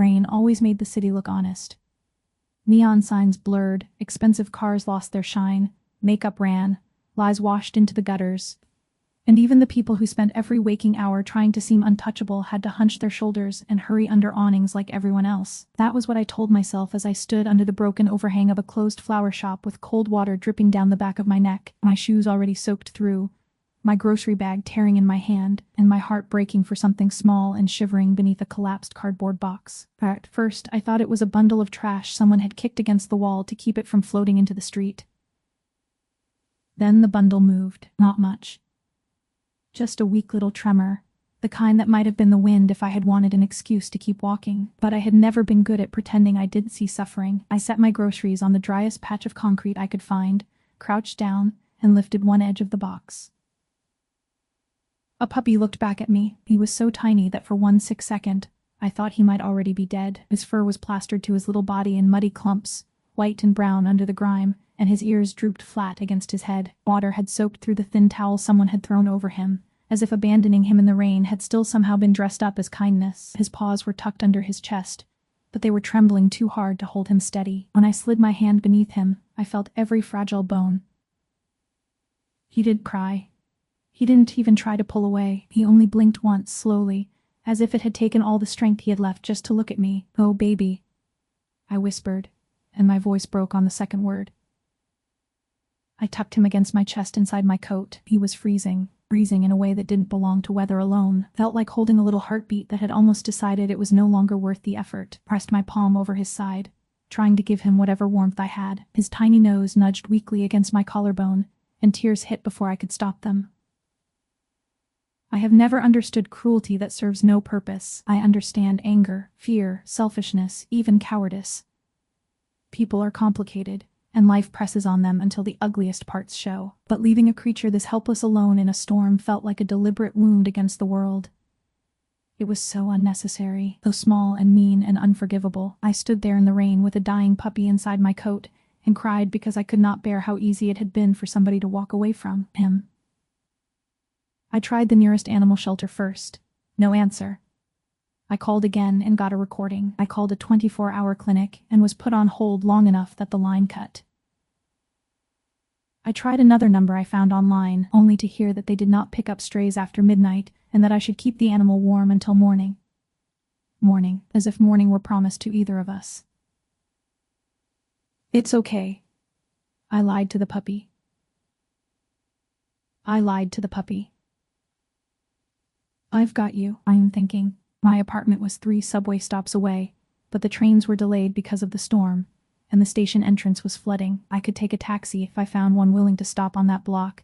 Rain always made the city look honest. Neon signs blurred, expensive cars lost their shine, makeup ran, lies washed into the gutters. And even the people who spent every waking hour trying to seem untouchable had to hunch their shoulders and hurry under awnings like everyone else. That was what I told myself as I stood under the broken overhang of a closed flower shop with cold water dripping down the back of my neck, my shoes already soaked through, my grocery bag tearing in my hand, and my heart breaking for something small and shivering beneath a collapsed cardboard box. At first, I thought it was a bundle of trash someone had kicked against the wall to keep it from floating into the street. Then the bundle moved, not much. Just a weak little tremor, the kind that might have been the wind if I had wanted an excuse to keep walking. But I had never been good at pretending I didn't see suffering. I set my groceries on the driest patch of concrete I could find, crouched down, and lifted one edge of the box. A puppy looked back at me. He was so tiny that for 1 second, I thought he might already be dead. His fur was plastered to his little body in muddy clumps, white and brown under the grime, and his ears drooped flat against his head. Water had soaked through the thin towel someone had thrown over him, as if abandoning him in the rain had still somehow been dressed up as kindness. His paws were tucked under his chest, but they were trembling too hard to hold him steady. When I slid my hand beneath him, I felt every fragile bone. He did cry. He didn't even try to pull away. He only blinked once, slowly, as if it had taken all the strength he had left just to look at me. "Oh, baby," I whispered, and my voice broke on the second word. I tucked him against my chest inside my coat. He was freezing in a way that didn't belong to weather alone. Felt like holding a little heartbeat that had almost decided it was no longer worth the effort. Pressed my palm over his side, trying to give him whatever warmth I had. His tiny nose nudged weakly against my collarbone, and tears hit before I could stop them. I have never understood cruelty that serves no purpose. I understand anger, fear, selfishness, even cowardice. People are complicated, and life presses on them until the ugliest parts show. But leaving a creature this helpless alone in a storm felt like a deliberate wound against the world. It was so unnecessary, though small and mean and unforgivable. I stood there in the rain with a dying puppy inside my coat, and cried because I could not bear how easy it had been for somebody to walk away from him. I tried the nearest animal shelter first. No answer. I called again and got a recording. I called a 24-hour clinic and was put on hold long enough that the line cut. I tried another number I found online, only to hear that they did not pick up strays after midnight and that I should keep the animal warm until morning. Morning, as if morning were promised to either of us. "It's okay," I lied to the puppy. "I've got you," I'm thinking. My apartment was 3 subway stops away, but the trains were delayed because of the storm, and the station entrance was flooding. I could take a taxi if I found one willing to stop on that block,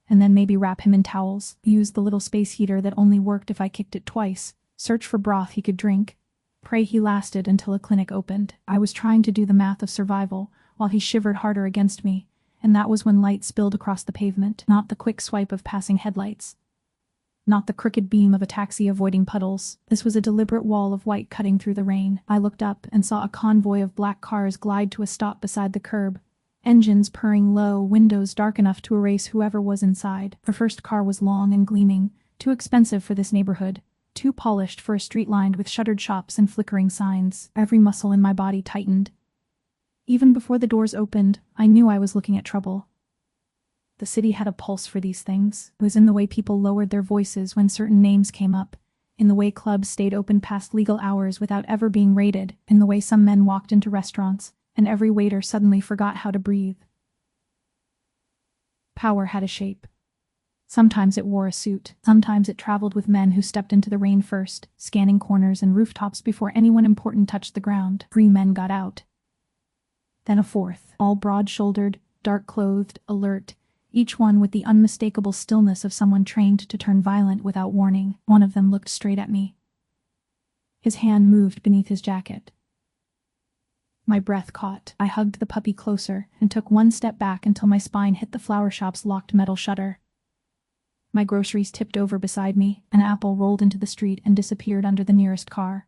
and then maybe wrap him in towels, use the little space heater that only worked if I kicked it twice, search for broth he could drink, pray he lasted until a clinic opened. I was trying to do the math of survival, while he shivered harder against me, and that was when light spilled across the pavement, not the quick swipe of passing headlights. Not the crooked beam of a taxi avoiding puddles. This was a deliberate wall of white cutting through the rain. I looked up and saw a convoy of black cars glide to a stop beside the curb, engines purring low, windows dark enough to erase whoever was inside. The first car was long and gleaming, too expensive for this neighborhood, too polished for a street lined with shuttered shops and flickering signs. Every muscle in my body tightened. Even before the doors opened, I knew I was looking at trouble. The city had a pulse for these things. It was in the way people lowered their voices when certain names came up, in the way clubs stayed open past legal hours without ever being raided, in the way some men walked into restaurants, and every waiter suddenly forgot how to breathe. Power had a shape. Sometimes it wore a suit. Sometimes it traveled with men who stepped into the rain first, scanning corners and rooftops before anyone important touched the ground. 3 men got out. Then a 4th, all broad-shouldered, dark-clothed, alert, each one with the unmistakable stillness of someone trained to turn violent without warning. One of them looked straight at me. His hand moved beneath his jacket. My breath caught. I hugged the puppy closer and took one step back until my spine hit the flower shop's locked metal shutter. My groceries tipped over beside me, an apple rolled into the street and disappeared under the nearest car.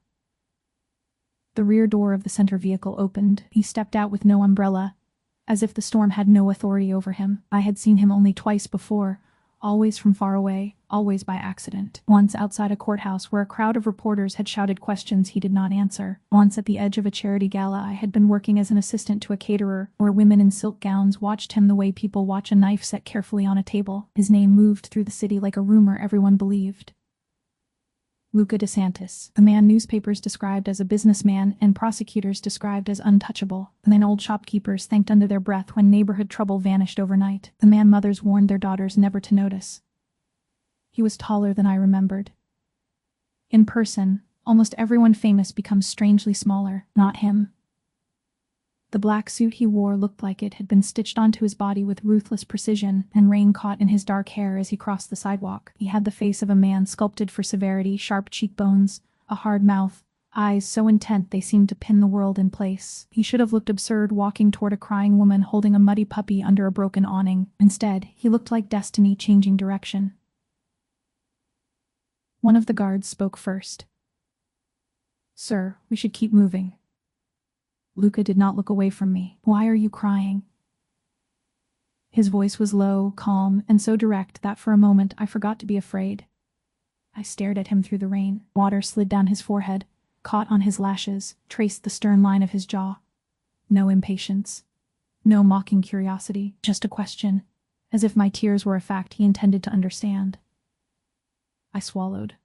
The rear door of the center vehicle opened. He stepped out with no umbrella, as if the storm had no authority over him. I had seen him only twice before, Always from far away, always by accident. Once outside a courthouse where a crowd of reporters had shouted questions he did not answer. Once at the edge of a charity gala I had been working as an assistant to a caterer, where women in silk gowns watched him the way people watch a knife set carefully on a table. His name moved through the city like a rumor everyone believed. Luca DeSantis, a man newspapers described as a businessman and prosecutors described as untouchable, and then old shopkeepers thanked under their breath when neighborhood trouble vanished overnight. The man mothers warned their daughters never to notice. He was taller than I remembered. In person, almost everyone famous becomes strangely smaller, not him. The black suit he wore looked like it had been stitched onto his body with ruthless precision, and rain caught in his dark hair as he crossed the sidewalk. He had the face of a man sculpted for severity, sharp cheekbones, a hard mouth, eyes so intent they seemed to pin the world in place. He should have looked absurd walking toward a crying woman holding a muddy puppy under a broken awning. Instead, he looked like destiny changing direction. One of the guards spoke first. "Sir, we should keep moving." Luca did not look away from me. "Why are you crying?" His voice was low, calm, and so direct that for a moment I forgot to be afraid. I stared at him through the rain. Water slid down his forehead, caught on his lashes, traced the stern line of his jaw. No impatience. No mocking curiosity. Just a question, as if my tears were a fact he intended to understand. I swallowed.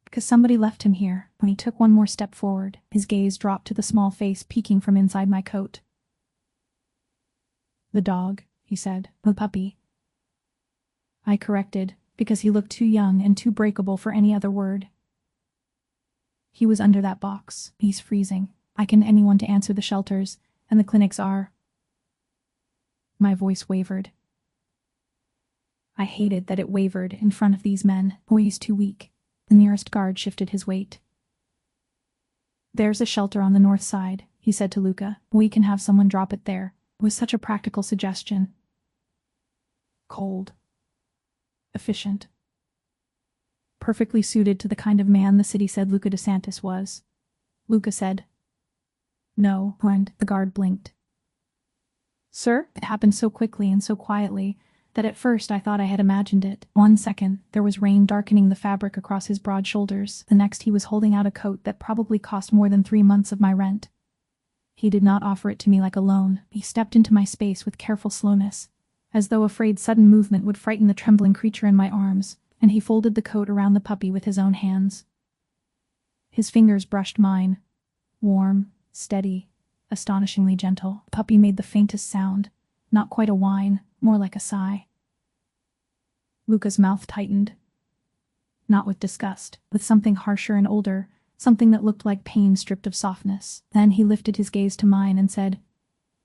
"Because somebody left him here." When he took one more step forward, his gaze dropped to the small face peeking from inside my coat. "The dog," he said. "The puppy." I corrected, because he looked too young and too breakable for any other word. "He was under that box. He's freezing. I can anyone to answer the shelters, and the clinics are." My voice wavered. I hated that it wavered in front of these men. He's too weak. The nearest guard shifted his weight. "There's a shelter on the north side," he said to Luca. "We can have someone drop it there." It was such a practical suggestion. Cold. Efficient. Perfectly suited to the kind of man the city said Luca DeSantis was. Luca said, "No," and the guard blinked. "Sir?" It happened so quickly and so quietly that at first I thought I had imagined it. 1 second, there was rain darkening the fabric across his broad shoulders. The next, he was holding out a coat that probably cost more than 3 months of my rent. He did not offer it to me like a loan. He stepped into my space with careful slowness, as though afraid sudden movement would frighten the trembling creature in my arms, and he folded the coat around the puppy with his own hands. His fingers brushed mine. Warm, steady, astonishingly gentle. The puppy made the faintest sound, not quite a whine, more like a sigh. Luca's mouth tightened. Not with disgust, with something harsher and older, something that looked like pain stripped of softness. Then he lifted his gaze to mine and said,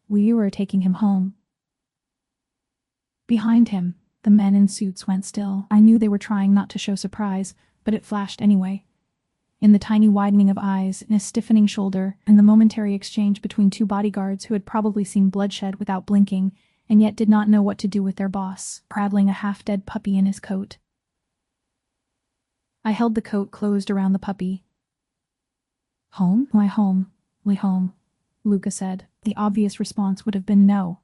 "We were taking him home." Behind him, the men in suits went still. I knew they were trying not to show surprise, but it flashed anyway. In the tiny widening of eyes, in a stiffening shoulder, and the momentary exchange between two bodyguards who had probably seen bloodshed without blinking, and yet did not know what to do with their boss, prattling a half-dead puppy in his coat. I held the coat closed around the puppy. "Home? My home. We home," Luca said. The obvious response would have been no.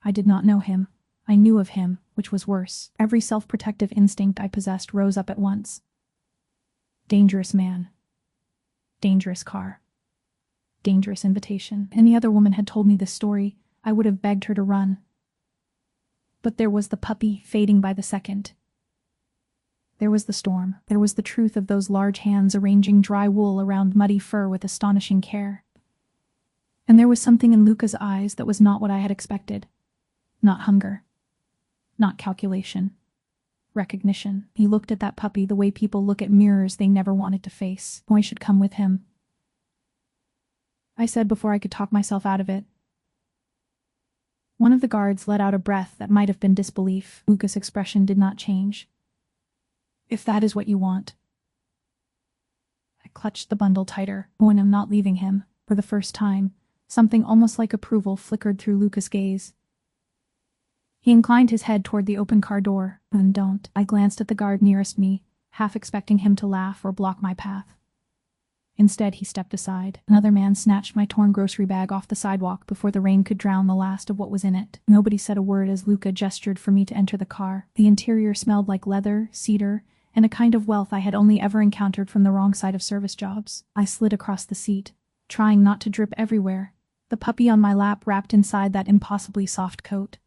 I did not know him. I knew of him, which was worse. Every self-protective instinct I possessed rose up at once. Dangerous man. Dangerous car. Dangerous invitation. Any other woman had told me this story, I would have begged her to run. But there was the puppy fading by the second. There was the storm. There was the truth of those large hands arranging dry wool around muddy fur with astonishing care. And there was something in Luca's eyes that was not what I had expected. Not hunger. Not calculation. Recognition. He looked at that puppy the way people look at mirrors they never wanted to face. I should come with him. I said before I could talk myself out of it. One of the guards let out a breath that might have been disbelief. Luca's expression did not change. "If that is what you want." I clutched the bundle tighter. When I'm not leaving him. For the first time, something almost like approval flickered through Luca's gaze. He inclined his head toward the open car door. "And don't." I glanced at the guard nearest me, half expecting him to laugh or block my path. Instead, he stepped aside. Another man snatched my torn grocery bag off the sidewalk before the rain could drown the last of what was in it. Nobody said a word as Luca gestured for me to enter the car. The interior smelled like leather, cedar, and a kind of wealth I had only ever encountered from the wrong side of service jobs. I slid across the seat, trying not to drip everywhere, the puppy on my lap wrapped inside that impossibly soft coat.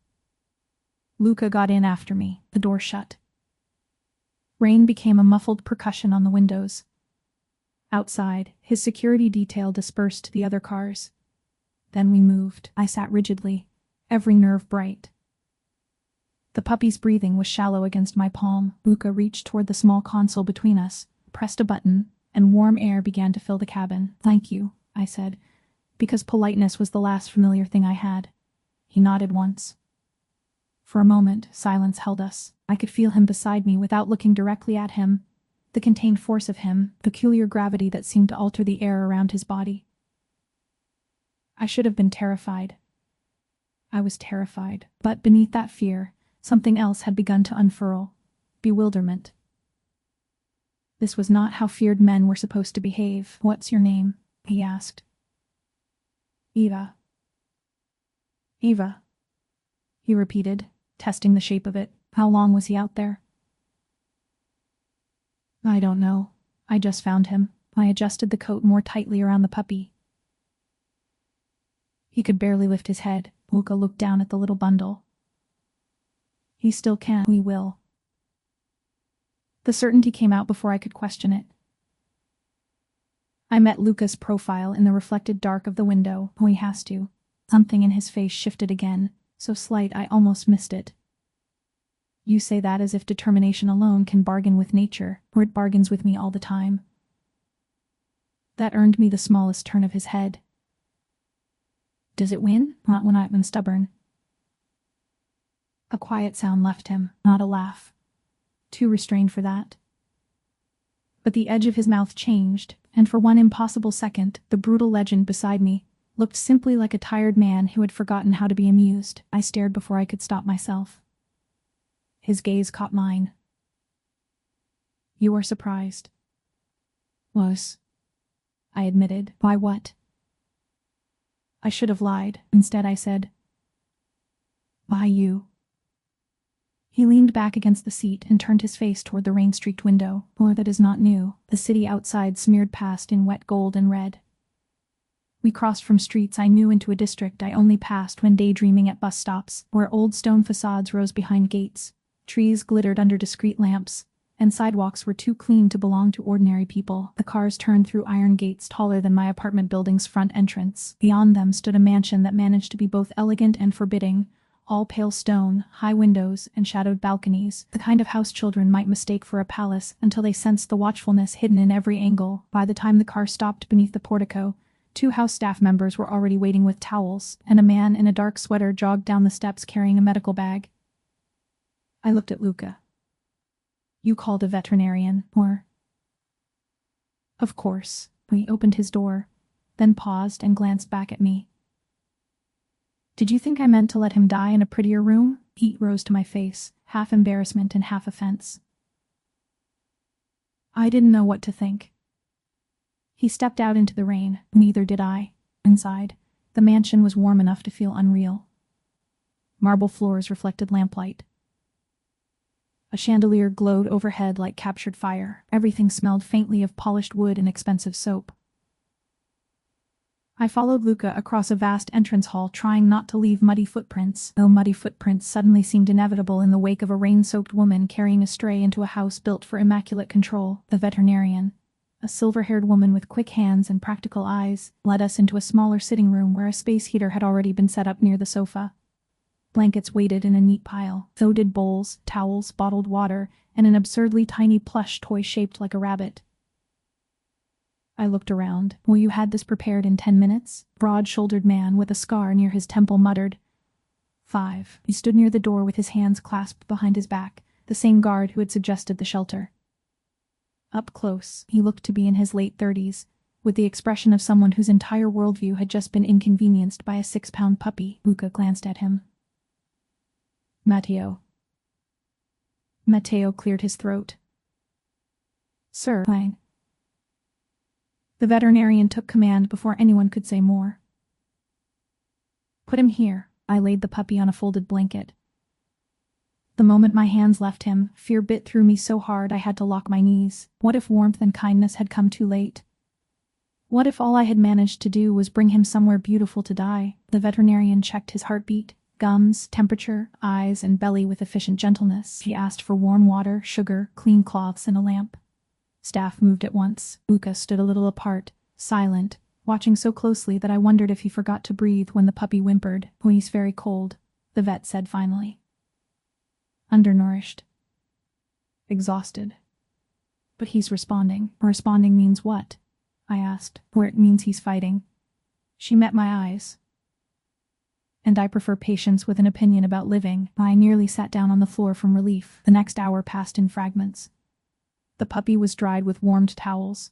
Luca got in after me, the door shut. Rain became a muffled percussion on the windows. Outside, his security detail dispersed to the other cars. Then we moved. I sat rigidly, every nerve bright. The puppy's breathing was shallow against my palm. Luca reached toward the small console between us, pressed a button, and warm air began to fill the cabin. "Thank you," I said, because politeness was the last familiar thing I had. He nodded once. For a moment, silence held us. I could feel him beside me without looking directly at him, the contained force of him, peculiar gravity that seemed to alter the air around his body. I should have been terrified. I was terrified, but beneath that fear, something else had begun to unfurl. Bewilderment. This was not how feared men were supposed to behave. "What's your name?" he asked. "Eva." "Eva," he repeated, testing the shape of it. "How long was he out there?" "I don't know. I just found him." I adjusted the coat more tightly around the puppy. He could barely lift his head. Luca looked down at the little bundle. "He still can. We will." The certainty came out before I could question it. I met Luca's profile in the reflected dark of the window. He has to. Something in his face shifted again, so slight I almost missed it. "You say that as if determination alone can bargain with nature, or it bargains with me all the time." That earned me the smallest turn of his head. "Does it win?" "Not when I've been stubborn." A quiet sound left him, not a laugh. Too restrained for that. But the edge of his mouth changed, and for one impossible second, the brutal legend beside me looked simply like a tired man who had forgotten how to be amused. I stared before I could stop myself. His gaze caught mine. "You are surprised." "Was," I admitted. "Why what?" I should have lied. Instead I said, "By you." He leaned back against the seat and turned his face toward the rain-streaked window. Or that is not new. The city outside smeared past in wet gold and red. We crossed from streets I knew into a district I only passed when daydreaming at bus stops, where old stone facades rose behind gates, trees glittered under discreet lamps, and sidewalks were too clean to belong to ordinary people. The cars turned through iron gates taller than my apartment building's front entrance. Beyond them stood a mansion that managed to be both elegant and forbidding, all pale stone, high windows, and shadowed balconies, the kind of house children might mistake for a palace until they sensed the watchfulness hidden in every angle. By the time the car stopped beneath the portico, 2 house staff members were already waiting with towels, and a man in a dark sweater jogged down the steps carrying a medical bag. I looked at Luca. "You called a veterinarian, or?" "Of course." He opened his door, then paused and glanced back at me. "Did you think I meant to let him die in a prettier room?" Heat rose to my face, half embarrassment and half offense. I didn't know what to think. He stepped out into the rain. Neither did I. Inside, the mansion was warm enough to feel unreal. Marble floors reflected lamplight. A chandelier glowed overhead like captured fire. Everything smelled faintly of polished wood and expensive soap. I followed Luca across a vast entrance hall, trying not to leave muddy footprints, though muddy footprints suddenly seemed inevitable in the wake of a rain-soaked woman carrying a stray into a house built for immaculate control. The veterinarian, a silver-haired woman with quick hands and practical eyes, led us into a smaller sitting room where a space heater had already been set up near the sofa. Blankets waited in a neat pile. So did bowls, towels, bottled water, and an absurdly tiny plush toy shaped like a rabbit. I looked around. "Well, you had this prepared in 10 minutes? Broad-shouldered man with a scar near his temple muttered. 5. He stood near the door with his hands clasped behind his back, the same guard who had suggested the shelter. Up close, he looked to be in his late 30s, with the expression of someone whose entire worldview had just been inconvenienced by a 6-pound puppy. Luca glanced at him. "Matteo." Matteo cleared his throat. "Sir." "Fine." The veterinarian took command before anyone could say more. "Put him here." I laid the puppy on a folded blanket. The moment my hands left him, fear bit through me so hard I had to lock my knees. What if warmth and kindness had come too late? What if all I had managed to do was bring him somewhere beautiful to die? The veterinarian checked his heartbeat, gums, temperature, eyes, and belly with efficient gentleness. He asked for warm water, sugar, clean cloths, and a lamp. Staff moved at once. Luca stood a little apart, silent, watching so closely that I wondered if he forgot to breathe when the puppy whimpered. "Oh, he's very cold," the vet said finally. "Undernourished. Exhausted. But he's responding." "Responding means what?" I asked. "Where it means he's fighting." She met my eyes. "And I prefer patience with an opinion about living." I nearly sat down on the floor from relief. The next hour passed in fragments. The puppy was dried with warmed towels.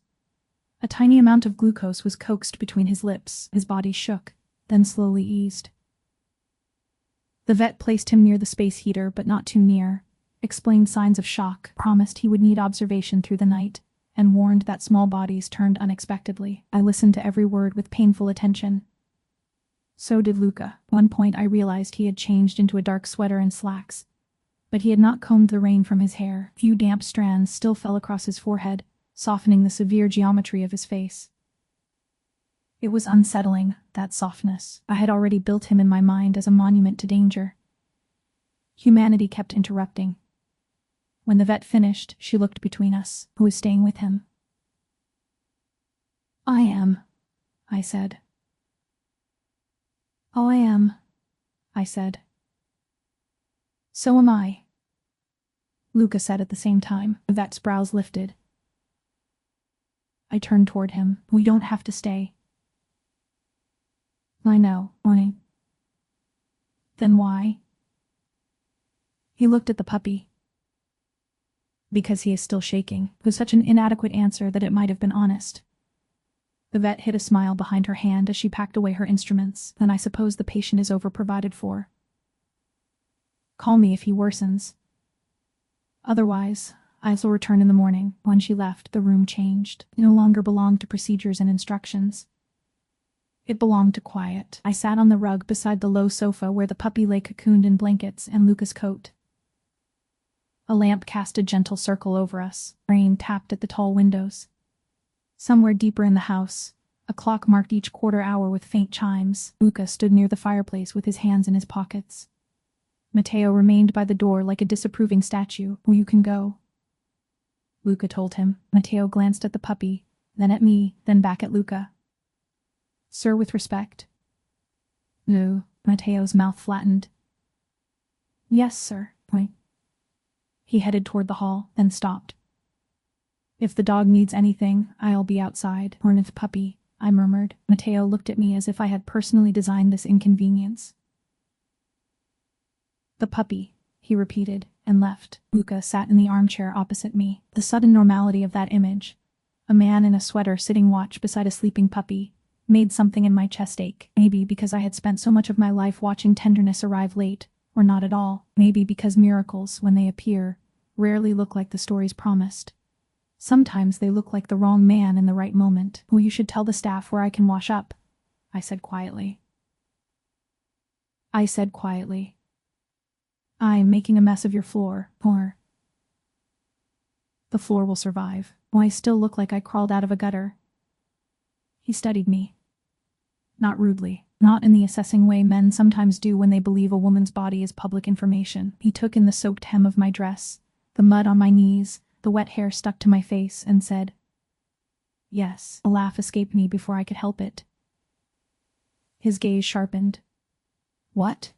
A tiny amount of glucose was coaxed between his lips. His body shook, then slowly eased. The vet placed him near the space heater, but not too near, explained signs of shock, promised he would need observation through the night, and warned that small bodies turned unexpectedly. I listened to every word with painful attention. So did Luca. At one point I realized he had changed into a dark sweater and slacks, but he had not combed the rain from his hair. Few damp strands still fell across his forehead, softening the severe geometry of his face. It was unsettling, that softness. I had already built him in my mind as a monument to danger. Humanity kept interrupting. When the vet finished, she looked between us. "Who is staying with him?" "I am," I said. "Oh, I am," I said. "So am I," Luca said at the same time. The vet's brows lifted. I turned toward him. "We don't have to stay." "I know, Oni." "Then why?" He looked at the puppy. "Because he is still shaking." It was such an inadequate answer that it might have been honest. The vet hid a smile behind her hand as she packed away her instruments. "Then I suppose the patient is over-provided for. Call me if he worsens. Otherwise, I shall return in the morning." When she left, the room changed. It no longer belonged to procedures and instructions. It belonged to quiet. I sat on the rug beside the low sofa where the puppy lay cocooned in blankets and Luca's coat. A lamp cast a gentle circle over us. Rain tapped at the tall windows. Somewhere deeper in the house, a clock marked each quarter hour with faint chimes. Luca stood near the fireplace with his hands in his pockets. Matteo remained by the door like a disapproving statue. "You can go," Luca told him. Matteo glanced at the puppy, then at me, then back at Luca. "Sir, with respect." "No." Matteo's mouth flattened. "Yes, sir." He headed toward the hall, then stopped. "If the dog needs anything, I'll be outside." "Or if puppy," I murmured. Matteo looked at me as if I had personally designed this inconvenience. "The puppy," he repeated, and left. Luca sat in the armchair opposite me. The sudden normality of that image, a man in a sweater sitting watch beside a sleeping puppy, made something in my chest ache. Maybe because I had spent so much of my life watching tenderness arrive late, or not at all. Maybe because miracles, when they appear, rarely look like the stories promised. Sometimes they look like the wrong man in the right moment. "Well, you should tell the staff where I can wash up," I said quietly. "I'm making a mess of your floor, or the floor will survive." "Oh, I still look like I crawled out of a gutter." He studied me. Not rudely, not in the assessing way men sometimes do when they believe a woman's body is public information. He took in the soaked hem of my dress, the mud on my knees, the wet hair stuck to my face, and said, "Yes." A laugh escaped me before I could help it. His gaze sharpened. "What?"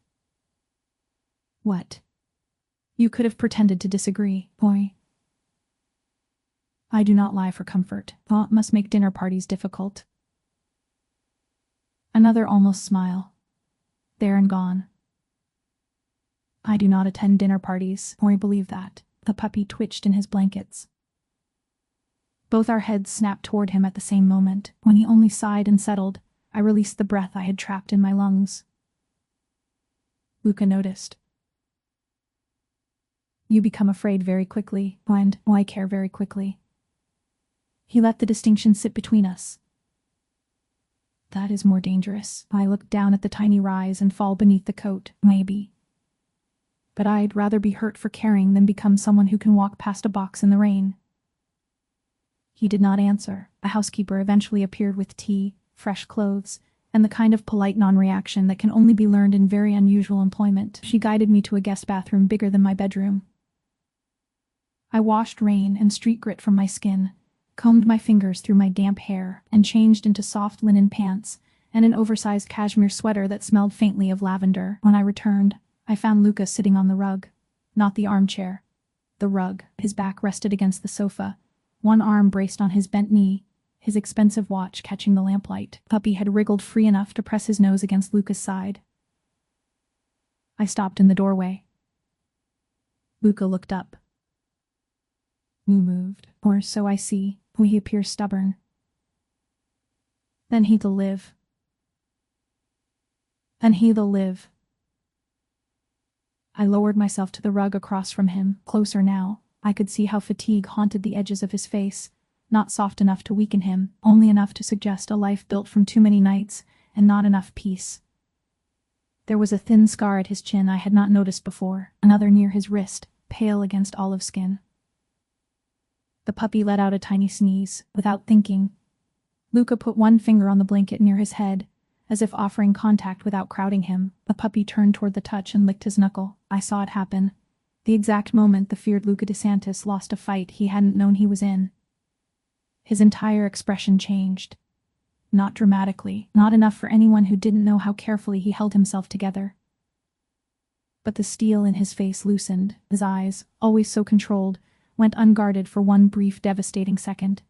"What?" "You could have pretended to disagree, boy." "I do not lie for comfort. Thought must make dinner parties difficult." Another almost smile. There and gone. "I do not attend dinner parties, or I believe that." The puppy twitched in his blankets. Both our heads snapped toward him at the same moment. When he only sighed and settled, I released the breath I had trapped in my lungs. Luca noticed. "You become afraid very quickly, and I care very quickly." He let the distinction sit between us. That is more dangerous. I looked down at the tiny rise and fall beneath the coat. Maybe. But I'd rather be hurt for caring than become someone who can walk past a box in the rain. He did not answer. A housekeeper eventually appeared with tea, fresh clothes, and the kind of polite non-reaction that can only be learned in very unusual employment. She guided me to a guest bathroom bigger than my bedroom. I washed rain and street grit from my skin, combed my fingers through my damp hair, and changed into soft linen pants and an oversized cashmere sweater that smelled faintly of lavender. When I returned, I found Luca sitting on the rug. Not the armchair. The rug. His back rested against the sofa, one arm braced on his bent knee, his expensive watch catching the lamplight. Puppy had wriggled free enough to press his nose against Luca's side. I stopped in the doorway. Luca looked up. You moved, or so I see. He appears stubborn. Then he'll live. Then he'll live. I lowered myself to the rug across from him, closer now. I could see how fatigue haunted the edges of his face, not soft enough to weaken him, only enough to suggest a life built from too many nights, and not enough peace. There was a thin scar at his chin I had not noticed before, another near his wrist, pale against olive skin. The puppy let out a tiny sneeze, without thinking. Luca put one finger on the blanket near his head, as if offering contact without crowding him. The puppy turned toward the touch and licked his knuckle. I saw it happen. The exact moment the feared Luca DeSantis lost a fight he hadn't known he was in. His entire expression changed. Not dramatically, not enough for anyone who didn't know how carefully he held himself together. But the steel in his face loosened. His eyes, always so controlled, went unguarded for one brief, devastating second.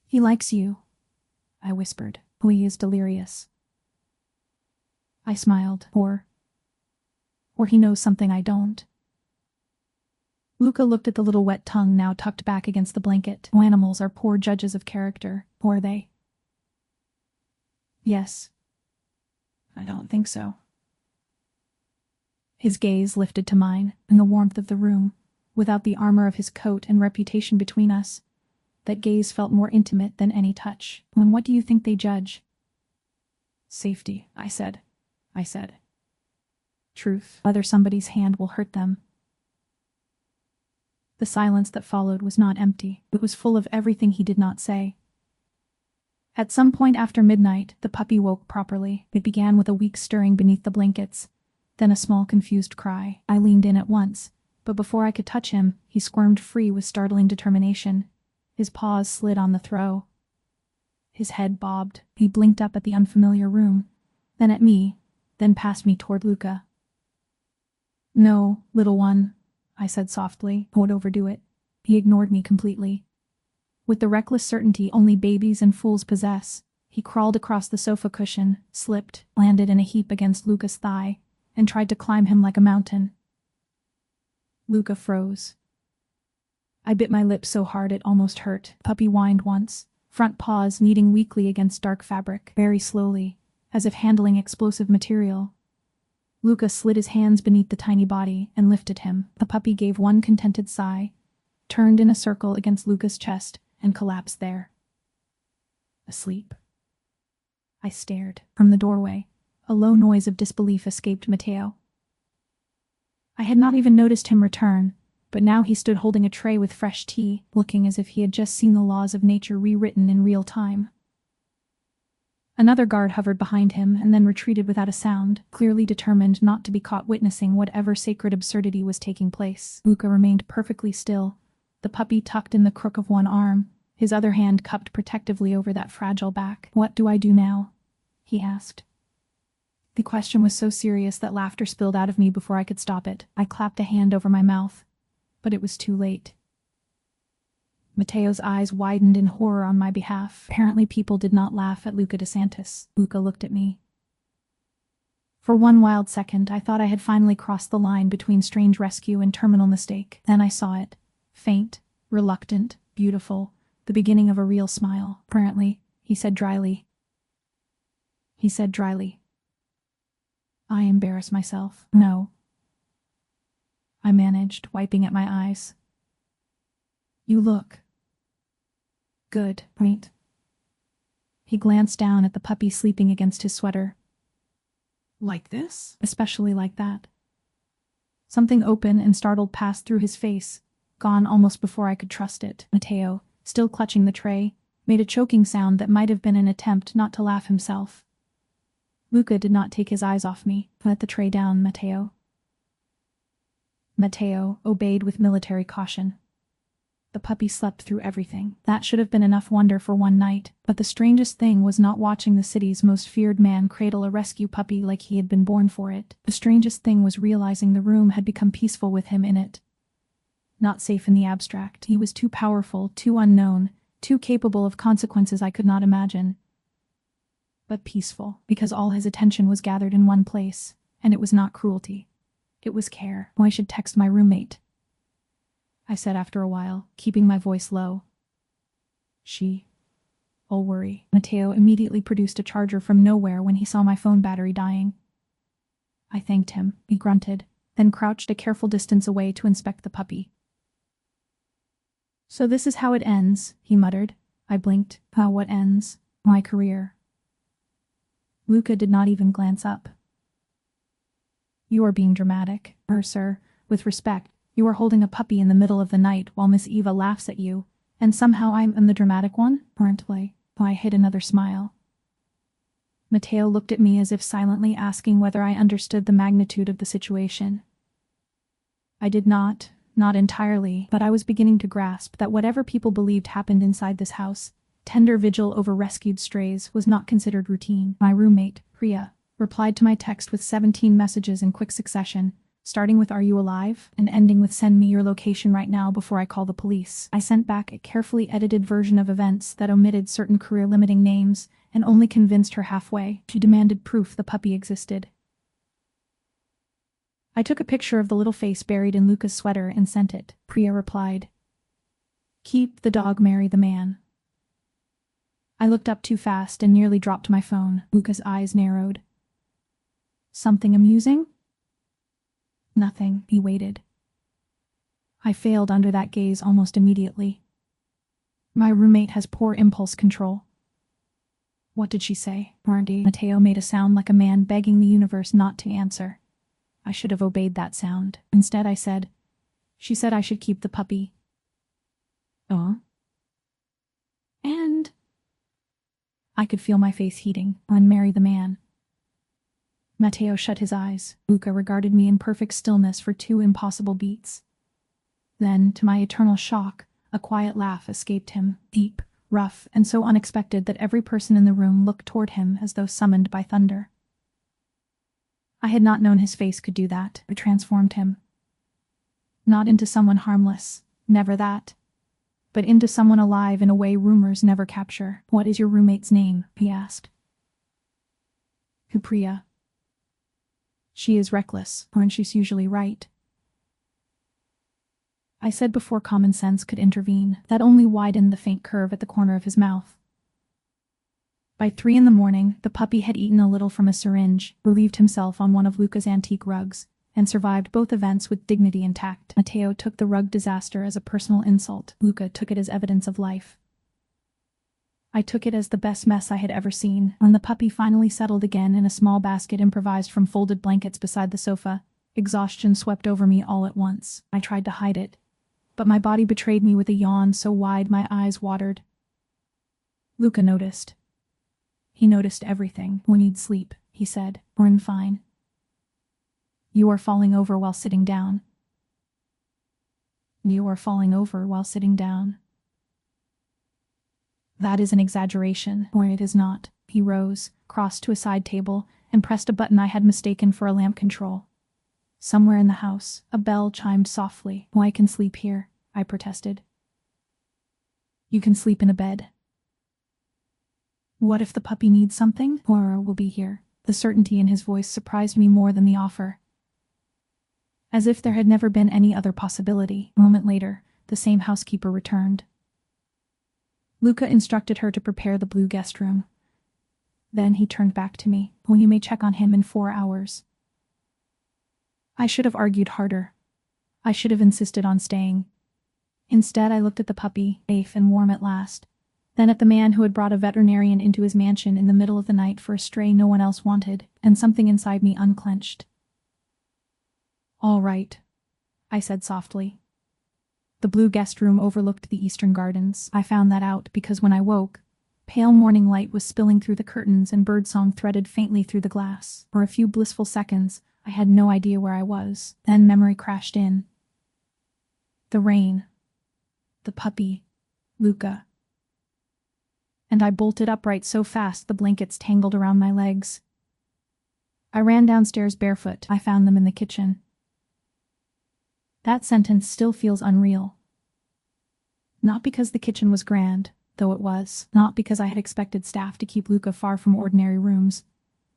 He likes you, I whispered. He is delirious. I smiled. Or he knows something I don't. Luca looked at the little wet tongue now tucked back against the blanket. Animals are poor judges of character, are they? Yes. I don't think so. His gaze lifted to mine, in the warmth of the room, without the armor of his coat and reputation between us. That gaze felt more intimate than any touch. And what do you think they judge? Safety, I said. Truth. Whether somebody's hand will hurt them. The silence that followed was not empty. It was full of everything he did not say. At some point after midnight, the puppy woke properly. It began with a weak stirring beneath the blankets, then a small confused cry. I leaned in at once, but before I could touch him, he squirmed free with startling determination. His paws slid on the throw. His head bobbed. He blinked up at the unfamiliar room, then at me, then past me toward Luca. No, little one, I said softly. I would overdo it. He ignored me completely. With the reckless certainty only babies and fools possess, he crawled across the sofa cushion, slipped, landed in a heap against Luca's thigh, and tried to climb him like a mountain. Luca froze. I bit my lip so hard it almost hurt. Puppy whined once, front paws kneading weakly against dark fabric, very slowly, as if handling explosive material. Luca slid his hands beneath the tiny body and lifted him. The puppy gave one contented sigh, turned in a circle against Luca's chest, and collapsed there. Asleep. I stared. From the doorway, a low noise of disbelief escaped Matteo. I had not even noticed him return, but now he stood holding a tray with fresh tea, looking as if he had just seen the laws of nature rewritten in real time. Another guard hovered behind him and then retreated without a sound, clearly determined not to be caught witnessing whatever sacred absurdity was taking place. Luca remained perfectly still, the puppy tucked in the crook of one arm, his other hand cupped protectively over that fragile back. "What do I do now?" he asked. The question was so serious that laughter spilled out of me before I could stop it. I clapped a hand over my mouth, but it was too late. Matteo's eyes widened in horror on my behalf. Apparently people did not laugh at Luca DeSantis. Luca looked at me. For one wild second, I thought I had finally crossed the line between strange rescue and terminal mistake. Then I saw it. Faint, reluctant, beautiful, the beginning of a real smile. Apparently, he said dryly. I embarrass myself. No. I managed, wiping at my eyes. You look Good, right? He glanced down at the puppy sleeping against his sweater. Like this? Especially like that. Something open and startled passed through his face, gone almost before I could trust it. Mateo, still clutching the tray, made a choking sound that might have been an attempt not to laugh himself. Luca did not take his eyes off me. Put the tray down, Mateo. Mateo obeyed with military caution. The puppy slept through everything. That should have been enough wonder for one night, but the strangest thing was not watching the city's most feared man cradle a rescue puppy like he had been born for it. The strangest thing was realizing the room had become peaceful with him in it. Not safe in the abstract. He was too powerful, too unknown, too capable of consequences I could not imagine. But peaceful, because all his attention was gathered in one place, and it was not cruelty. It was care. I should text my roommate, I said after a while, keeping my voice low. I'll worry. Mateo immediately produced a charger from nowhere when he saw my phone battery dying. I thanked him, he grunted, then crouched a careful distance away to inspect the puppy. So this is how it ends, he muttered. I blinked. How what ends? My career. Luca did not even glance up. You are being dramatic, sir. With respect, you are holding a puppy in the middle of the night while Miss Eva laughs at you, and somehow I am the dramatic one, aren't I? I hid another smile. Mateo looked at me as if silently asking whether I understood the magnitude of the situation. I did not entirely, but I was beginning to grasp that whatever people believed happened inside this house, tender vigil over rescued strays, was not considered routine. My roommate, Priya, replied to my text with 17 messages in quick succession, starting with "Are you alive?" and ending with "Send me your location right now before I call the police." I sent back a carefully edited version of events that omitted certain career-limiting names and only convinced her halfway. She demanded proof the puppy existed. I took a picture of the little face buried in Luca's sweater and sent it. Priya replied, "Keep the dog, marry the man." I looked up too fast and nearly dropped my phone. Luca's eyes narrowed. Something amusing? Nothing, he waited. I failed under that gaze almost immediately. My roommate has poor impulse control. What did she say? Marty. Mateo made a sound like a man begging the universe not to answer. I should have obeyed that sound. Instead I said, "She said I should keep the puppy." Oh? And? I could feel my face heating. Unmarry the man. Mateo shut his eyes. Luca regarded me in perfect stillness for 2 impossible beats. Then, to my eternal shock, a quiet laugh escaped him, deep, rough, and so unexpected that every person in the room looked toward him as though summoned by thunder. I had not known his face could do that. It transformed him. Not into someone harmless, never that, but into someone alive in a way rumors never capture. "What is your roommate's name?" he asked. Priya. She is reckless, and she's usually right. I said before common sense could intervene. That only widened the faint curve at the corner of his mouth. By 3 in the morning, the puppy had eaten a little from a syringe, relieved himself on one of Luca's antique rugs, and survived both events with dignity intact. Mateo took the rug disaster as a personal insult. Luca took it as evidence of life. I took it as the best mess I had ever seen. When the puppy finally settled again in a small basket improvised from folded blankets beside the sofa, exhaustion swept over me all at once. I tried to hide it, but my body betrayed me with a yawn so wide my eyes watered. Luca noticed. He noticed everything. "We need sleep," he said. "We're fine. You are falling over while sitting down." You are falling over while sitting down. That is an exaggeration, or it is not. He rose, crossed to a side table, and pressed a button I had mistaken for a lamp control. Somewhere in the house, a bell chimed softly. "I can sleep here," I protested. "You can sleep in a bed." "What if the puppy needs something? Laura will be here." The certainty in his voice surprised me more than the offer. As if there had never been any other possibility. A moment later, the same housekeeper returned. Luca instructed her to prepare the blue guest room. Then he turned back to me. "Well, you may check on him in 4 hours." I should have argued harder. I should have insisted on staying. Instead, I looked at the puppy, safe and warm at last. then at the man who had brought a veterinarian into his mansion in the middle of the night for a stray no one else wanted, and something inside me unclenched. "All right," I said softly. The blue guest room overlooked the eastern gardens. I found that out because when I woke, pale morning light was spilling through the curtains and birdsong threaded faintly through the glass. For a few blissful seconds, I had no idea where I was. Then memory crashed in. The rain. The puppy. Luca. And I bolted upright so fast the blankets tangled around my legs. I ran downstairs barefoot. I found them in the kitchen. That sentence still feels unreal. Not because the kitchen was grand, though it was. Not because I had expected staff to keep Luca far from ordinary rooms,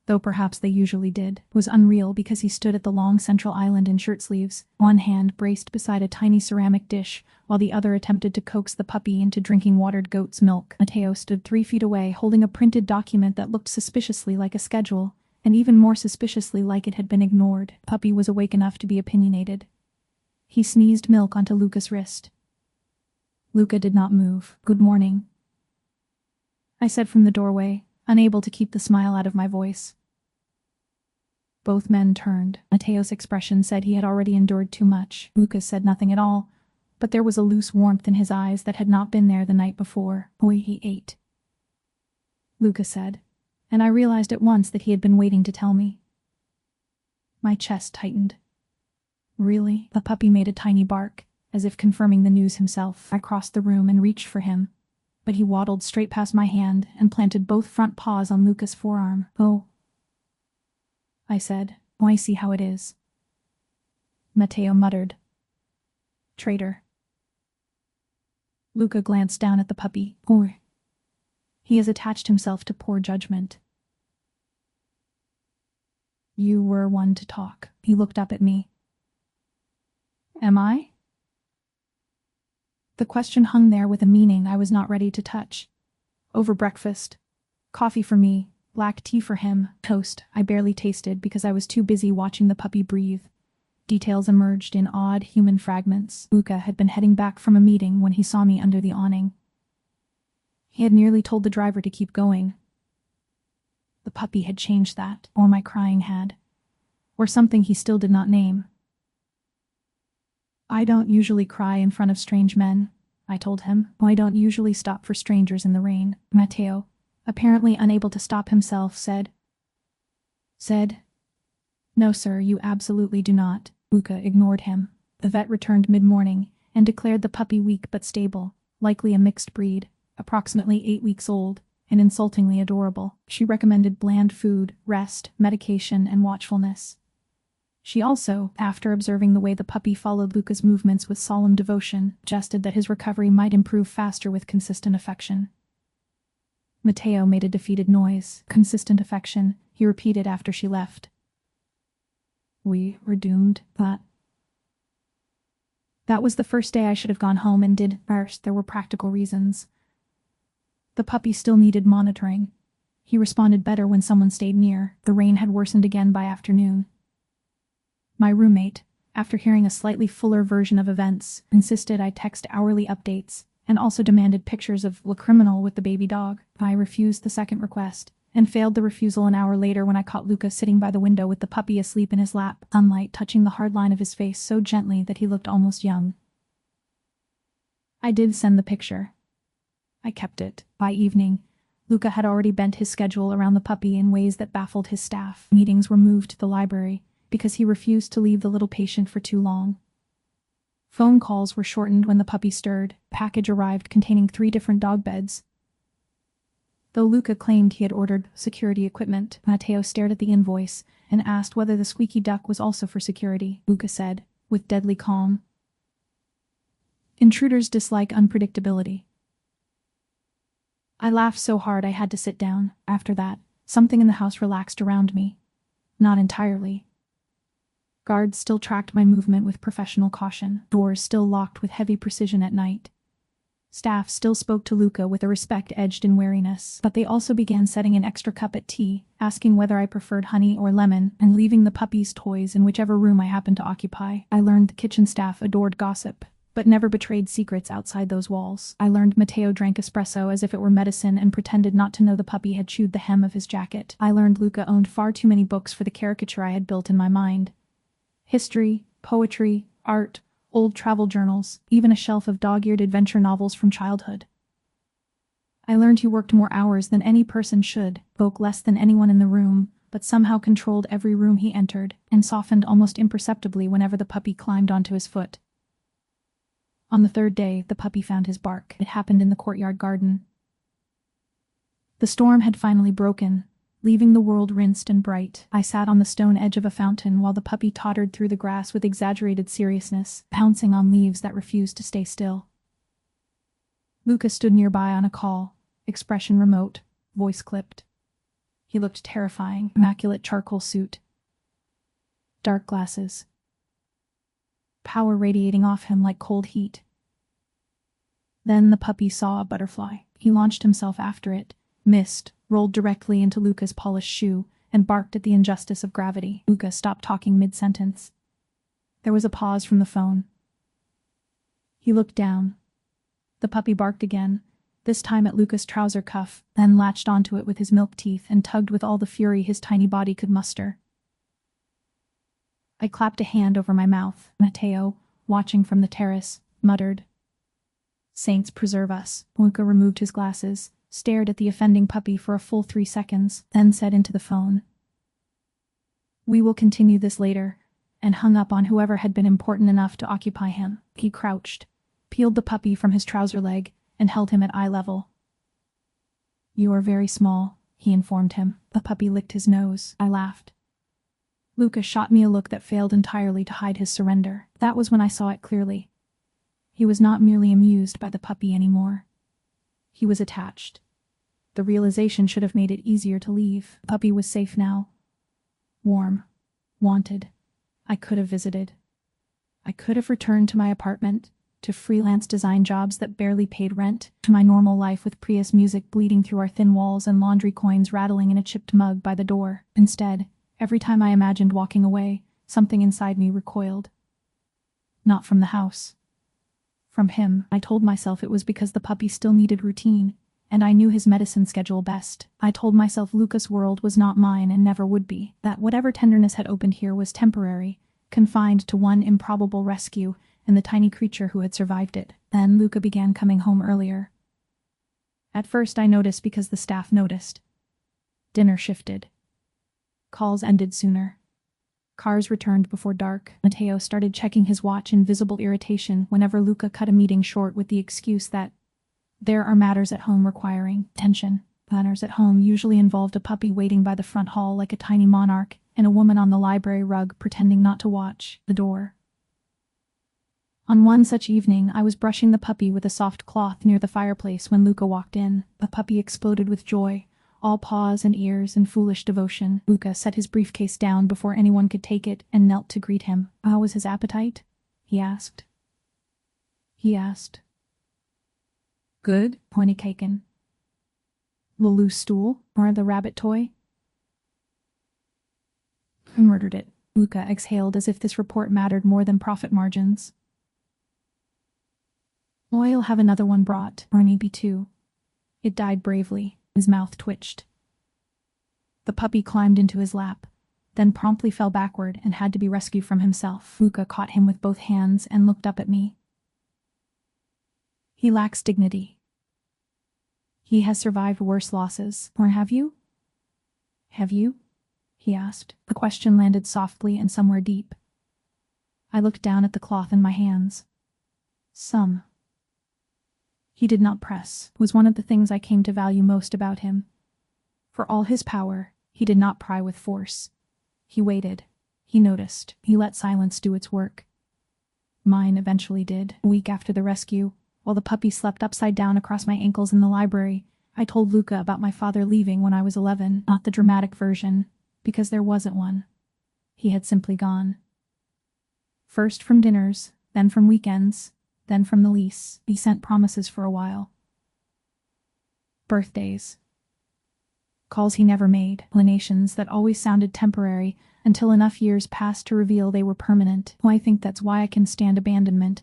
though perhaps they usually did. It was unreal because he stood at the long central island in shirt sleeves, one hand braced beside a tiny ceramic dish, while the other attempted to coax the puppy into drinking watered goat's milk. Matteo stood 3 feet away holding a printed document that looked suspiciously like a schedule, and even more suspiciously like it had been ignored. The puppy was awake enough to be opinionated. He sneezed milk onto Luca's wrist. Luca did not move. "Good morning," I said from the doorway, unable to keep the smile out of my voice. Both men turned. Matteo's expression said he had already endured too much. Luca said nothing at all, but there was a loose warmth in his eyes that had not been there the night before. "Boy, he ate," Luca said, and I realized at once that he had been waiting to tell me. My chest tightened. "Really?" The puppy made a tiny bark, as if confirming the news himself. I crossed the room and reached for him, but he waddled straight past my hand and planted both front paws on Luca's forearm. "Oh," I said. "Oh, I see how it is," Matteo muttered. "Traitor." Luca glanced down at the puppy. "Oh, he has attached himself to poor judgment." "You were one to talk." He looked up at me. "Am I?" The question hung there with a meaning I was not ready to touch. Over breakfast. Coffee for me, black tea for him, toast I barely tasted because I was too busy watching the puppy breathe. Details emerged in odd human fragments. Luca had been heading back from a meeting when he saw me under the awning. He had nearly told the driver to keep going. The puppy had changed that, or my crying had. Or something he still did not name. "I don't usually cry in front of strange men," I told him. "I don't usually stop for strangers in the rain." Matteo, apparently unable to stop himself, said, "No sir, you absolutely do not." Luca ignored him. The vet returned mid-morning and declared the puppy weak but stable, likely a mixed breed, approximately 8 weeks old, and insultingly adorable. She recommended bland food, rest, medication, and watchfulness. She also, after observing the way the puppy followed Luca's movements with solemn devotion, suggested that his recovery might improve faster with consistent affection. Matteo made a defeated noise. "Consistent affection," he repeated after she left. "We were doomed, but..." That was the first day I should have gone home and did. First, there were practical reasons. The puppy still needed monitoring. He responded better when someone stayed near. The rain had worsened again by afternoon. My roommate, after hearing a slightly fuller version of events, insisted I text hourly updates, and also demanded pictures of the criminal with the baby dog. I refused the second request, and failed the refusal an hour later when I caught Luca sitting by the window with the puppy asleep in his lap, sunlight touching the hard line of his face so gently that he looked almost young. I did send the picture. I kept it. By evening, Luca had already bent his schedule around the puppy in ways that baffled his staff. Meetings were moved to the library, because he refused to leave the little patient for too long. Phone calls were shortened when the puppy stirred. Package arrived containing 3 different dog beds. Though Luca claimed he had ordered security equipment, Matteo stared at the invoice and asked whether the squeaky duck was also for security. Luca said, with deadly calm, "Intruders dislike unpredictability." I laughed so hard I had to sit down. After that, something in the house relaxed around me. Not entirely. Guards still tracked my movement with professional caution. Doors still locked with heavy precision at night. Staff still spoke to Luca with a respect edged in wariness, but they also began setting an extra cup at tea, asking whether I preferred honey or lemon, and leaving the puppy's toys in whichever room I happened to occupy. I learned the kitchen staff adored gossip. but never betrayed secrets outside those walls. I learned Matteo drank espresso as if it were medicine and pretended not to know the puppy had chewed the hem of his jacket. I learned Luca owned far too many books for the caricature I had built in my mind. History, poetry, art, old travel journals, even a shelf of dog-eared adventure novels from childhood. I learned he worked more hours than any person should, spoke less than anyone in the room, but somehow controlled every room he entered, and softened almost imperceptibly whenever the puppy climbed onto his foot. On the third day, the puppy found his bark. It happened in the courtyard garden. The storm had finally broken, leaving the world rinsed and bright. I sat on the stone edge of a fountain while the puppy tottered through the grass with exaggerated seriousness, pouncing on leaves that refused to stay still. Luca stood nearby on a call, expression remote, voice clipped. He looked terrifying, immaculate charcoal suit, dark glasses, power radiating off him like cold heat. Then the puppy saw a butterfly. He launched himself after it, missed, rolled directly into Luca's polished shoe, and barked at the injustice of gravity. Luca stopped talking mid-sentence. There was a pause from the phone. He looked down. The puppy barked again, this time at Luca's trouser cuff, then latched onto it with his milk teeth and tugged with all the fury his tiny body could muster. I clapped a hand over my mouth. Matteo, watching from the terrace, muttered, "Saints preserve us." Luca removed his glasses, stared at the offending puppy for a full 3 seconds, then said into the phone, "We will continue this later," and hung up on whoever had been important enough to occupy him. He crouched, peeled the puppy from his trouser leg, and held him at eye level. "You are very small," he informed him. The puppy licked his nose. I laughed. Luca shot me a look that failed entirely to hide his surrender. That was when I saw it clearly. He was not merely amused by the puppy anymore. He was attached. The realization should have made it easier to leave. The puppy was safe now. Warm. Wanted. I could have visited. I could have returned to my apartment, to freelance design jobs that barely paid rent, to my normal life with Prius music bleeding through our thin walls and laundry coins rattling in a chipped mug by the door. Instead, every time I imagined walking away, something inside me recoiled. Not from the house. From him. I told myself it was because the puppy still needed routine, and I knew his medicine schedule best. I told myself Luca's world was not mine and never would be, that whatever tenderness had opened here was temporary, confined to one improbable rescue and the tiny creature who had survived it. Then Luca began coming home earlier. At first I noticed because the staff noticed. Dinner shifted. Calls ended sooner. Cars returned before dark. Matteo started checking his watch in visible irritation whenever Luca cut a meeting short with the excuse that there are matters at home requiring attention. Matters at home usually involved a puppy waiting by the front hall like a tiny monarch and a woman on the library rug pretending not to watch the door. On one such evening, I was brushing the puppy with a soft cloth near the fireplace when Luca walked in. The puppy exploded with joy, all paws and ears and foolish devotion. Luca set his briefcase down before anyone could take it and knelt to greet him. "How was his appetite?" he asked. "Good," pointed Kaken. "The loose stool? Or the rabbit toy?" "I murdered it." Luca exhaled as if this report mattered more than profit margins. "I'll have another one brought, or maybe two." It died bravely. His mouth twitched. The puppy climbed into his lap, then promptly fell backward and had to be rescued from himself. Luca caught him with both hands and looked up at me. "He lacks dignity. He has survived worse losses. Or have you?" "Have you?" he asked. The question landed softly and somewhere deep. I looked down at the cloth in my hands. Some. He did not press. It was one of the things I came to value most about him. For all his power, he did not pry with force. He waited. He noticed. He let silence do its work. Mine eventually did. A week after the rescue, while the puppy slept upside down across my ankles in the library, I told Luca about my father leaving when I was 11, not the dramatic version, because there wasn't one. He had simply gone. First from dinners, then from weekends, then from the lease. He sent promises for a while. Birthdays. Calls he never made. Explanations that always sounded temporary until enough years passed to reveal they were permanent. I think that's why I can stand abandonment.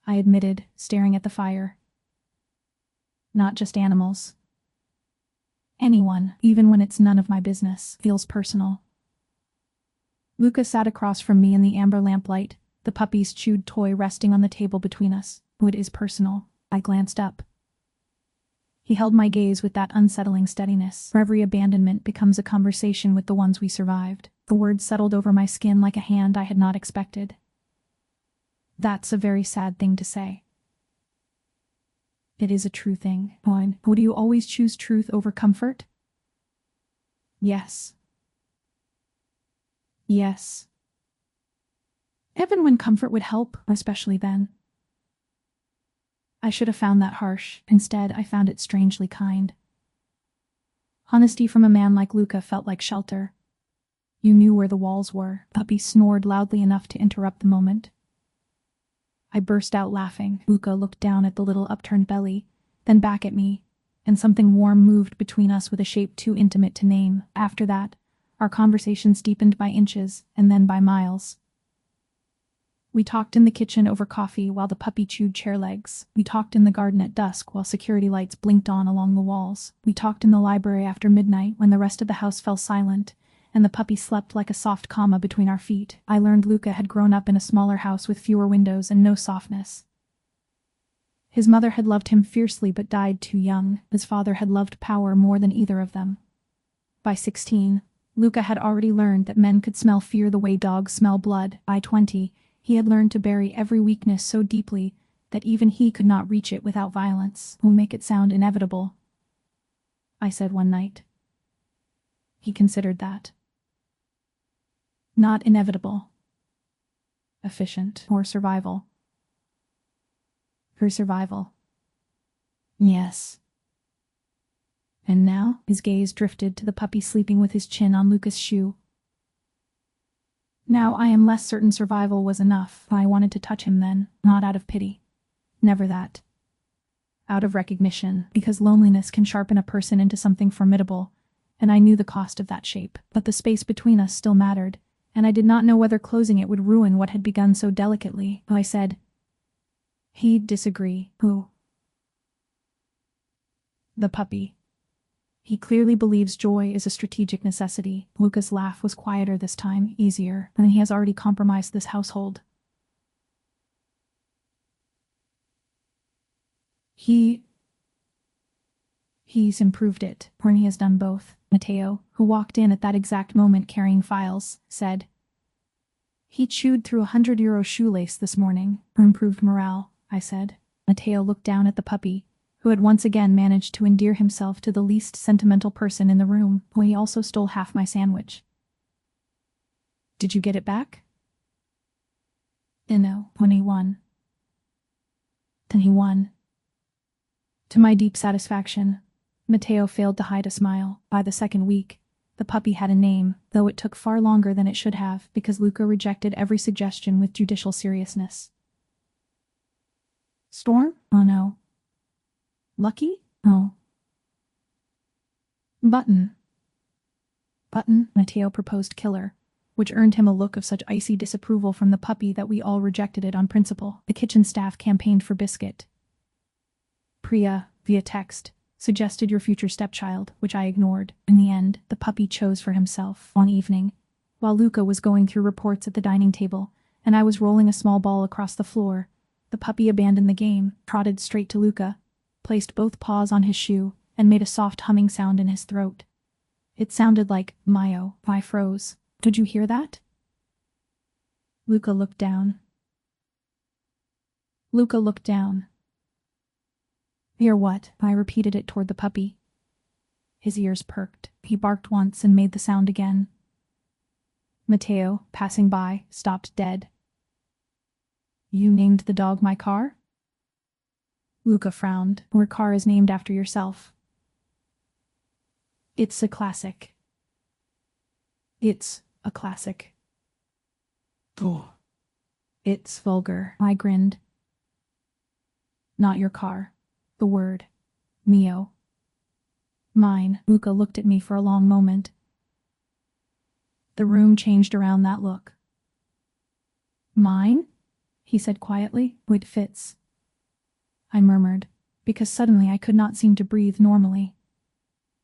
I admitted, staring at the fire. Not just animals. Anyone, even when it's none of my business, feels personal. Luca sat across from me in the amber lamplight, the puppy's chewed toy resting on the table between us. Oh, it is personal. I glanced up. He held my gaze with that unsettling steadiness. For every abandonment becomes a conversation with the ones we survived. The words settled over my skin like a hand I had not expected. That's a very sad thing to say. It is a true thing. Owen, do you always choose truth over comfort? Yes. Yes. Even when comfort would help, especially then. I should have found that harsh. Instead, I found it strangely kind. Honesty from a man like Luca felt like shelter. You knew where the walls were. Puppy snored loudly enough to interrupt the moment. I burst out laughing. Luca looked down at the little upturned belly, then back at me, and something warm moved between us with a shape too intimate to name. After that, our conversations deepened by inches, and then by miles. We talked in the kitchen over coffee while the puppy chewed chair legs. We talked in the garden at dusk while security lights blinked on along the walls. We talked in the library after midnight when the rest of the house fell silent, and the puppy slept like a soft comma between our feet. I learned Luca had grown up in a smaller house with fewer windows and no softness. His mother had loved him fiercely but died too young. His father had loved power more than either of them. By 16, Luca had already learned that men could smell fear the way dogs smell blood. By 20, he had learned to bury every weakness so deeply that even he could not reach it without violence. We'll make it sound inevitable, I said one night. He considered that. Not inevitable. Efficient. Or survival. For survival. Yes. And now, his gaze drifted to the puppy sleeping with his chin on Luca's shoe. Now I am less certain survival was enough. I wanted to touch him then, not out of pity. Never that. Out of recognition, because loneliness can sharpen a person into something formidable, and I knew the cost of that shape. But the space between us still mattered, and I did not know whether closing it would ruin what had begun so delicately. I said, "He'd disagree." Who? The puppy. He clearly believes joy is a strategic necessity. Luca's laugh was quieter this time, easier, and he has already compromised this household. He's improved it, or he has done both. Matteo, who walked in at that exact moment carrying files, said, "He chewed through €100 shoelace this morning." Or improved morale, I said. Matteo looked down at the puppy, who had once again managed to endear himself to the least sentimental person in the room. He also stole half my sandwich. "Did you get it back?" No, when he won. Then he won. To my deep satisfaction, Matteo failed to hide a smile. By the second week, the puppy had a name, though it took far longer than it should have because Luca rejected every suggestion with judicial seriousness. Storm? Oh no. Lucky? Oh. Button. Button, Matteo proposed killer, which earned him a look of such icy disapproval from the puppy that we all rejected it on principle. The kitchen staff campaigned for Biscuit. Priya, via text, suggested your future stepchild, which I ignored. In the end, the puppy chose for himself. One evening, while Luca was going through reports at the dining table, and I was rolling a small ball across the floor, the puppy abandoned the game, trotted straight to Luca, placed both paws on his shoe, and made a soft humming sound in his throat. It sounded like Mayo. I froze. Did you hear that? Luca looked down. Hear what? I repeated it toward the puppy. His ears perked. He barked once and made the sound again. Matteo, passing by, stopped dead. You named the dog my car? Luca frowned. Your car is named after yourself. It's a classic. It's a classic. Oh. It's vulgar. I grinned. Not your car. The word. Mio. Mine. Luca looked at me for a long moment. The room changed around that look. Mine? he said quietly. It fits, I murmured, because suddenly I could not seem to breathe normally.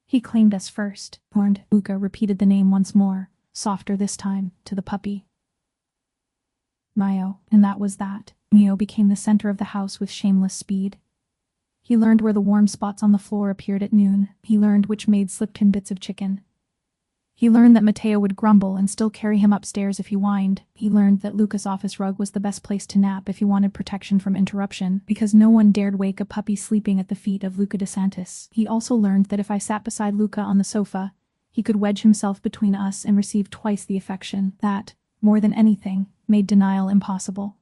He claimed us first, warned. Luca repeated the name once more, softer this time, to the puppy. Mio, and that was that. Mio became the center of the house with shameless speed. He learned where the warm spots on the floor appeared at noon. He learned which maid slipped him bits of chicken. He learned that Matteo would grumble and still carry him upstairs if he whined. He learned that Luca's office rug was the best place to nap if he wanted protection from interruption, because no one dared wake a puppy sleeping at the feet of Luca DeSantis. He also learned that if I sat beside Luca on the sofa, he could wedge himself between us and receive twice the affection that, more than anything, made denial impossible.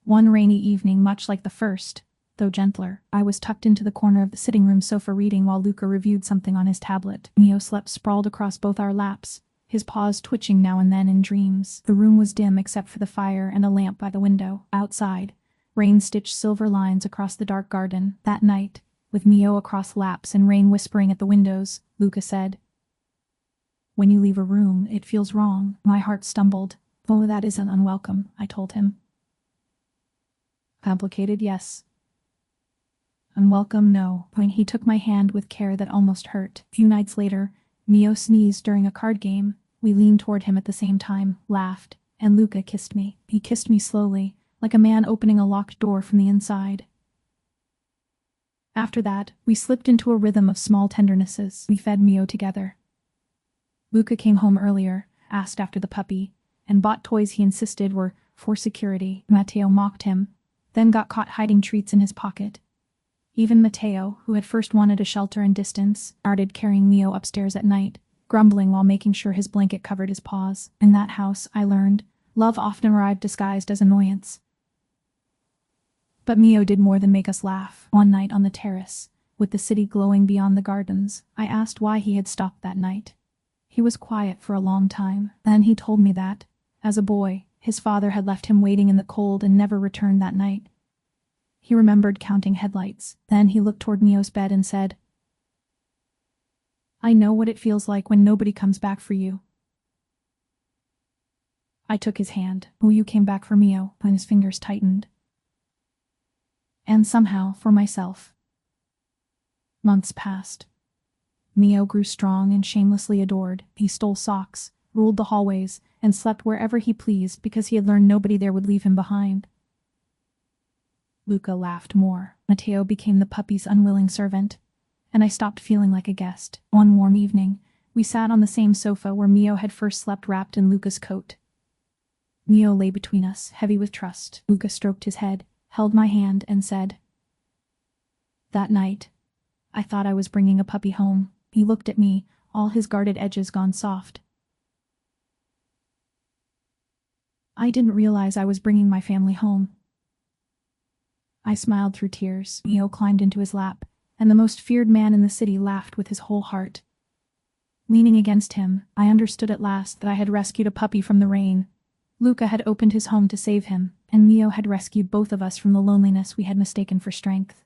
One rainy evening, much like the first, though gentler, I was tucked into the corner of the sitting room sofa reading while Luca reviewed something on his tablet. Mio slept sprawled across both our laps, his paws twitching now and then in dreams. The room was dim except for the fire and a lamp by the window. Outside, rain stitched silver lines across the dark garden. That night, with Mio across laps and rain whispering at the windows, Luca said, "When you leave a room, it feels wrong." My heart stumbled. "Oh, that isn't unwelcome," I told him. "Complicated, yes. Unwelcome, no." When he took my hand with care that almost hurt. A few nights later, Mio sneezed during a card game. We leaned toward him at the same time, laughed, and Luca kissed me. He kissed me slowly, like a man opening a locked door from the inside. After that, we slipped into a rhythm of small tendernesses. We fed Mio together. Luca came home earlier, asked after the puppy, and bought toys he insisted were for security. Matteo mocked him, then got caught hiding treats in his pocket. Even Matteo, who had first wanted a shelter and distance, started carrying Mio upstairs at night, grumbling while making sure his blanket covered his paws. In that house, I learned, love often arrived disguised as annoyance. But Mio did more than make us laugh. One night on the terrace, with the city glowing beyond the gardens, I asked why he had stopped that night. He was quiet for a long time. Then he told me that, as a boy, his father had left him waiting in the cold and never returned that night. He remembered counting headlights. Then he looked toward Mio's bed and said, "I know what it feels like when nobody comes back for you." I took his hand. "Oh, you came back for Mio," when his fingers tightened. And somehow, for myself. Months passed. Mio grew strong and shamelessly adored. He stole socks, ruled the hallways, and slept wherever he pleased because he had learned nobody there would leave him behind. Luca laughed more. Matteo became the puppy's unwilling servant, and I stopped feeling like a guest. One warm evening, we sat on the same sofa where Mio had first slept wrapped in Luca's coat. Mio lay between us, heavy with trust. Luca stroked his head, held my hand, and said, "That night, I thought I was bringing a puppy home." He looked at me, all his guarded edges gone soft. "I didn't realize I was bringing my family home." I smiled through tears. Mio climbed into his lap, and the most feared man in the city laughed with his whole heart. Leaning against him, I understood at last that I had rescued a puppy from the rain. Luca had opened his home to save him, and Mio had rescued both of us from the loneliness we had mistaken for strength.